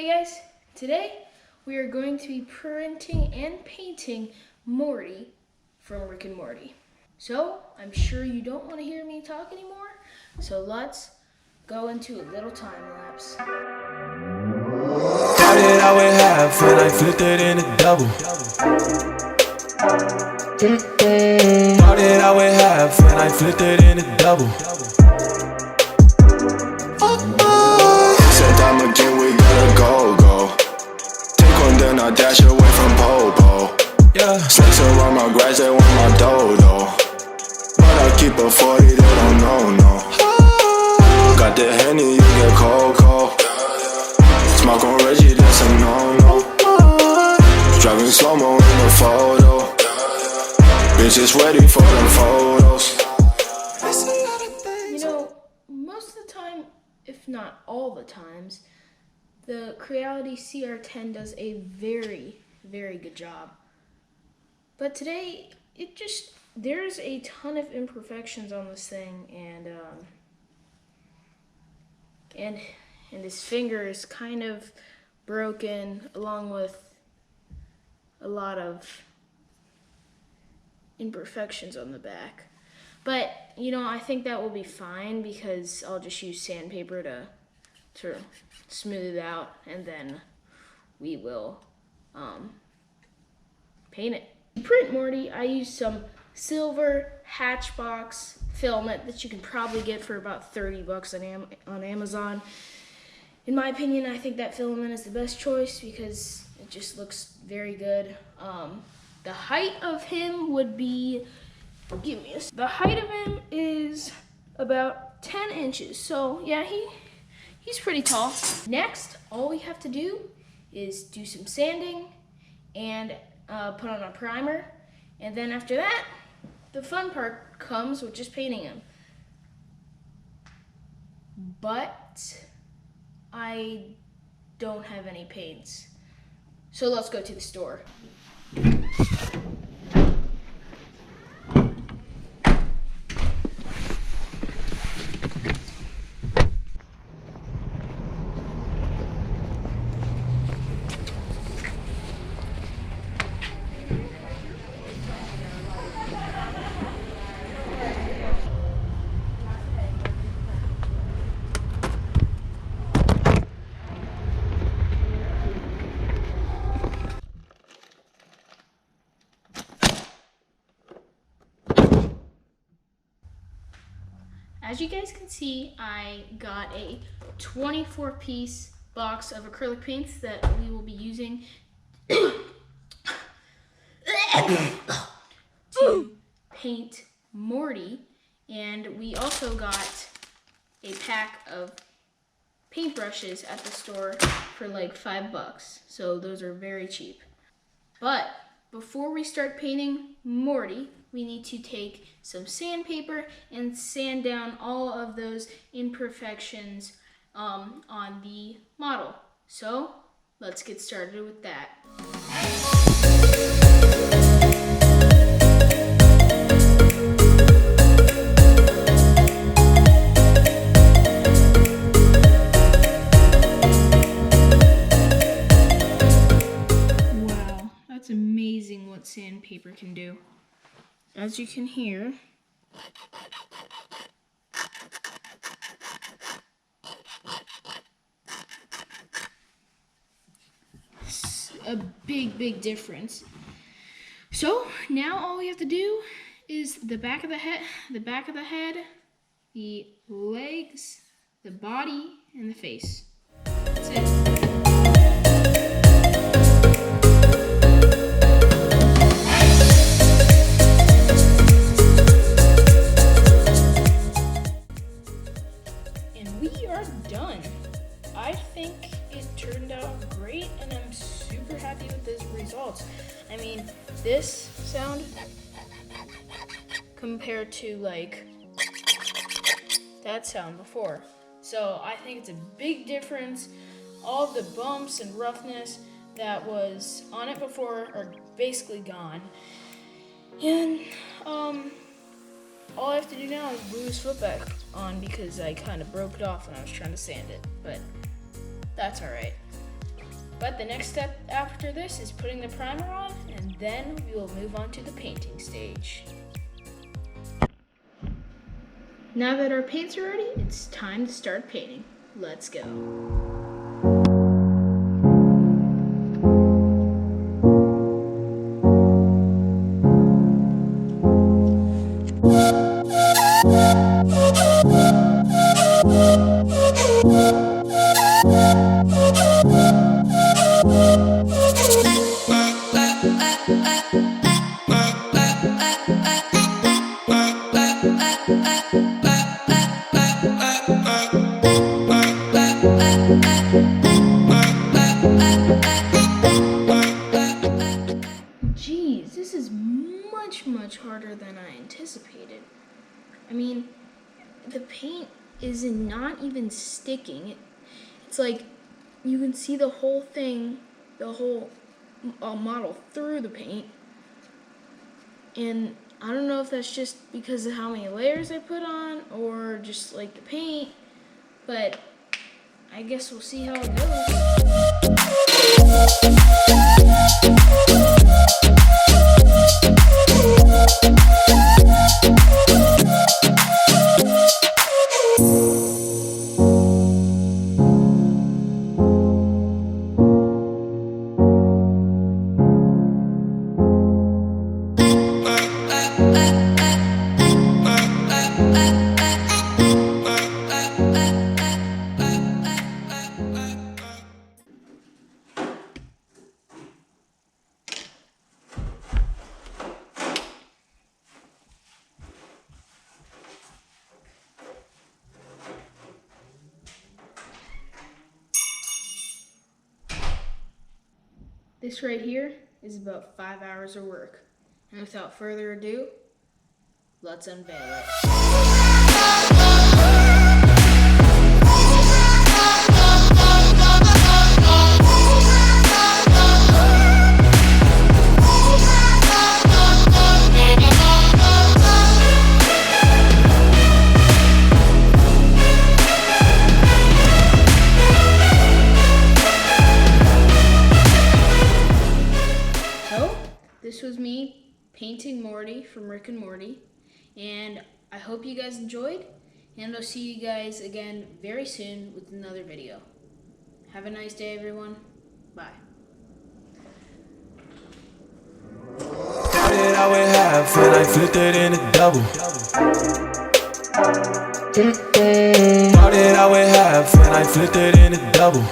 Hey guys, today we are going to be printing and painting Morty from Rick and Morty. So I'm sure you don't want to hear me talk anymore, so let's go into a little time lapse. Started out with half and I flipped it into double. Started out with half and I flipped it into double. Said I'm a king, we gotta go. Take one then I dash away from Popo. Yeah, snakes around my grass, they want my dodo. But I keep a 40, they don't know. Got the Henny, you get cold. Smoke on Reggie, that's a no. Driving slow-mo in the photo. Bitches ready for the photos. You know, most of the time, if not all the times, the Creality CR10 does a very, very good job. But today, there's a ton of imperfections on this thing, and his finger is kind of broken, along with a lot of imperfections on the back. But, you know, I think that will be fine because I'll just use sandpaper to smooth it out, and then we will paint it. To print Morty, I used some silver Hatchbox filament that you can probably get for about $30 on Amazon. In my opinion, I think that filament is the best choice because it just looks very good. The height of him would be, the height of him is about 10 inches. So yeah, he's pretty tall. Next, all we have to do is do some sanding and put on a primer. And then after that, the fun part comes with just painting him. But I don't have any paints. So let's go to the store. As you guys can see, I got a 24-piece box of acrylic paints that we will be using to paint Morty. And we also got a pack of paintbrushes at the store for like $5. So those are very cheap. But before we start painting Morty, we need to take some sandpaper and sand down all of those imperfections on the model. So let's get started with that. Wow, that's amazing what sandpaper can do. As you can hear, it's a big difference. So now all we have to do is the back of the head, the legs, the body, and the face. That's it. Done. I think it turned out great, and I'm super happy with the results. I mean, this sound compared to like that sound before. So I think it's a big difference. All of the bumps and roughness that was on it before are basically gone. And all I have to do now is glue his foot back on because I kind of broke it off when I was trying to sand it, but that's all right. But the next step after this is putting the primer on, and then we will move on to the painting stage. Now that our paints are ready, it's time to start painting. Let's go. Geez, this is much harder than I anticipated. I mean, the paint is not even sticking. It's like you can see the whole thing, the whole model through the paint. And I don't know if that's just because of how many layers I put on or just like the paint, but I guess we'll see how it goes. This right here is about 5 hours of work. And without further ado, let's unveil it. This was me painting Morty from Rick and Morty, and I hope you guys enjoyed, and I'll see you guys again very soon with another video. Have a nice day, everyone. Bye. Started out with half and I flipped it into double. Started out with half and I flipped it into double.